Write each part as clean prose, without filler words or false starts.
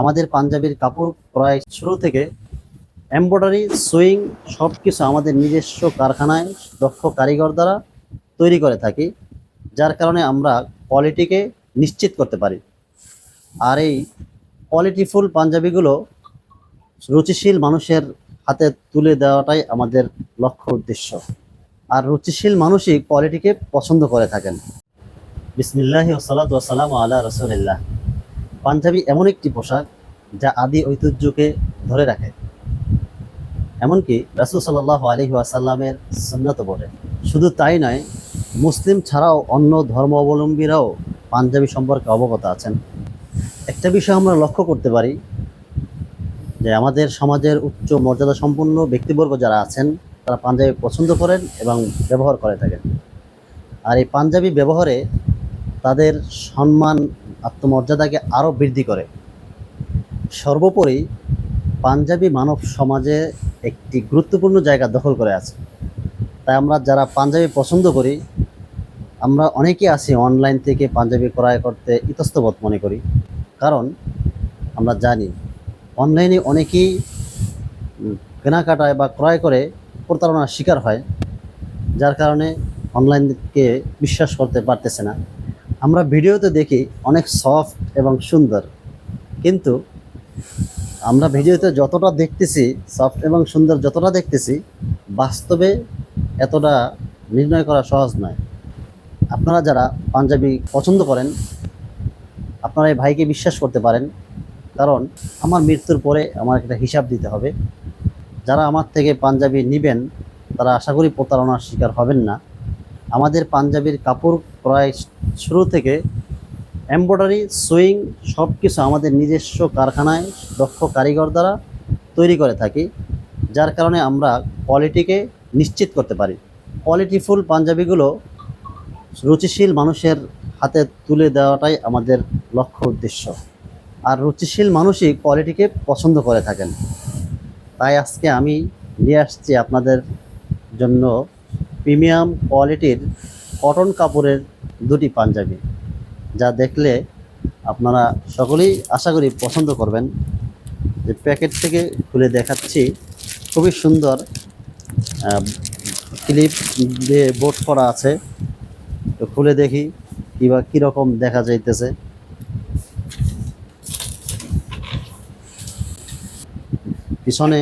আমাদের পাঞ্জাবির কাপড় প্রায় শুরু থেকে এমব্রয়ডারি, সুইং সবকিছু আমাদের নিজস্ব কারখানায় দক্ষ কারিগর দ্বারা তৈরি করে থাকি, যার কারণে আমরা কোয়ালিটিকে নিশ্চিত করতে পারি। আর এই কোয়ালিটিফুল পাঞ্জাবিগুলো রুচিশীল মানুষের হাতে তুলে দেওয়াটাই আমাদের লক্ষ্য উদ্দেশ্য। আর রুচিশীল মানুষই কোয়ালিটিকে পছন্দ করে থাকেন। বিসমিল্লাহি ওয়াসসালাতু ওয়াসসালামু আলা রাসূলিল্লাহ। পাঞ্জাবি এমন একটি পোশাক যা আদি ঐতিহ্যকে ধরে রাখে, এমনকি রাসূল সাল্লাল্লাহু আলাইহি ওয়াসাল্লামের সুন্নাতও বলে। শুধু তাই নয়, মুসলিম ছাড়াও অন্য ধর্মাবলম্বীরাও পাঞ্জাবি সম্পর্কে অবগত আছেন। একটা বিষয় আমরা লক্ষ্য করতে পারি যে আমাদের সমাজের উচ্চ মর্যাদা সম্পন্ন ব্যক্তিবর্গ যারা আছেন তারা পাঞ্জাবি পছন্দ করেন এবং ব্যবহার করে থাকেন। আর এই পাঞ্জাবি ব্যবহারে তাদের সম্মান, আত্মমর্যাদাকে আরও বৃদ্ধি করে। সর্বোপরি পাঞ্জাবি মানব সমাজে একটি গুরুত্বপূর্ণ জায়গা দখল করে আছে। তাই আমরা যারা পাঞ্জাবি পছন্দ করি, আমরা অনেকেই আছি অনলাইন থেকে পাঞ্জাবি ক্রয় করতে ইতস্তত মনে করি, কারণ আমরা জানি অনলাইনে অনেকেই কেনাকাটায় বা ক্রয় করে প্রতারণার শিকার হয়, যার কারণে অনলাইনকে বিশ্বাস করতে পারতেছে না। আমরা ভিডিওতে দেখি অনেক সফট এবং সুন্দর, কিন্তু আমরা ভিডিওতে যতটা দেখতেছি সফট এবং সুন্দর যতটা দেখতেছি, বাস্তবে এতটা নির্ণয় করা সহজ নয়। আপনারা যারা পাঞ্জাবি পছন্দ করেন, আপনারা এই ভাইকে বিশ্বাস করতে পারেন, কারণ আমার মৃত্যুর পরে আমার একটা হিসাব দিতে হবে। যারা আমার থেকে পাঞ্জাবি নেবেন তারা আশা করি প্রতারণার শিকার হবেন না। আমাদের পাঞ্জাবির কাপড় প্রায় শুরু থেকে এমব্রয়ডারি, সুইং সবকিছু আমাদের নিজস্ব কারখানায় দক্ষ কারিগর দ্বারা তৈরি করে থাকি, যার কারণে আমরা কোয়ালিটিকে নিশ্চিত করতে পারি। কোয়ালিটিফুল পাঞ্জাবিগুলো রুচিশীল মানুষের হাতে তুলে দেওয়াটাই আমাদের লক্ষ্য উদ্দেশ্য। আর রুচিশীল মানুষই কোয়ালিটিকে পছন্দ করে থাকেন। তাই আজকে আমি নিয়ে আসছি আপনাদের জন্য প্রিমিয়াম কোয়ালিটির কটন কাপড়ের দুটি পাঞ্জাবি, যা দেখলে আপনারা সকলেই আশা করি পছন্দ করবেন। যে প্যাকেট থেকে খুলে দেখাচ্ছি, খুবই সুন্দর ক্লিপ দিয়ে বোর্ড করা আছে। তো খুলে দেখি কীরকম দেখা যাইতেছে। পিছনে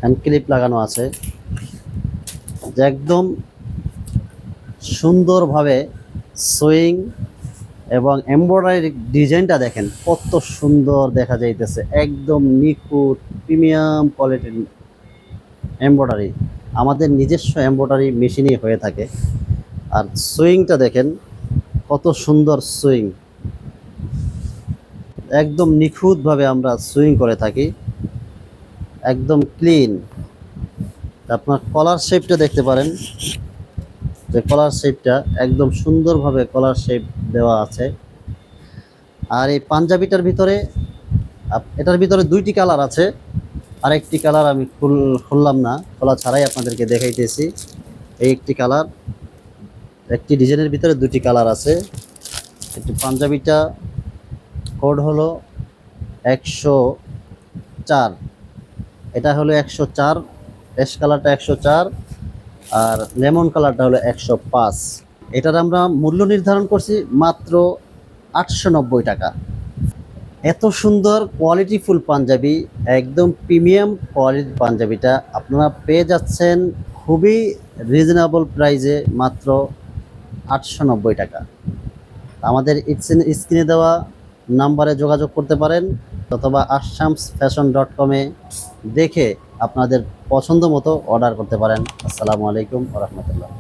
হ্যান্ড ক্লিপ লাগানো আছে, যে একদম সুন্দরভাবে সুইং এবং এমব্রয়ডারি ডিজাইনটা দেখেন কত সুন্দর দেখা যাইতেছে। একদম নিখুঁত প্রিমিয়াম কোয়ালিটির এমব্রয়ডারি, আমাদের নিজস্ব এমব্রয়ডারি মেশিনই হয়ে থাকে। আর সুইংটা দেখেন কত সুন্দর সুইং, একদম নিখুঁতভাবে আমরা সুইং করে থাকি, একদম ক্লিন। আপনার কলার শেপটা দেখতে পারেন, যে কলার শেপটা একদম সুন্দরভাবে কলার শেপ দেওয়া আছে। আর এই পাঞ্জাবিটার ভিতরে, এটার ভিতরে দুইটি কালার আছে। আরেকটি কালার আমি খুললাম না, খোলা ছাড়াই আপনাদেরকে দেখাইতেছি। এই একটি কালার, একটি ডিজাইনের ভিতরে দুটি কালার আছে। একটি পাঞ্জাবিটা কোড হলো 104, এটা হলো 104, অ্যাশ কালারটা 104, আর লেমন কালারটা হলো 105। এটার আমরা মূল্য নির্ধারণ করছি মাত্র 890 টাকা। এত সুন্দর কোয়ালিটিফুল পাঞ্জাবি, একদম প্রিমিয়াম কোয়ালিটির পাঞ্জাবিটা আপনারা পেয়ে যাচ্ছেন খুবই রিজনেবল প্রাইসে, মাত্র 890 টাকা। আমাদের স্ক্রিনে দেওয়া নাম্বারে যোগাযোগ করতে পারেন, অথবা ashamsfashion.com-এ দেখে আপনাদের পছন্দ মতো অর্ডার করতে পারেন। আসসালামু আলাইকুম ওয়া রাহমাতুল্লাহ।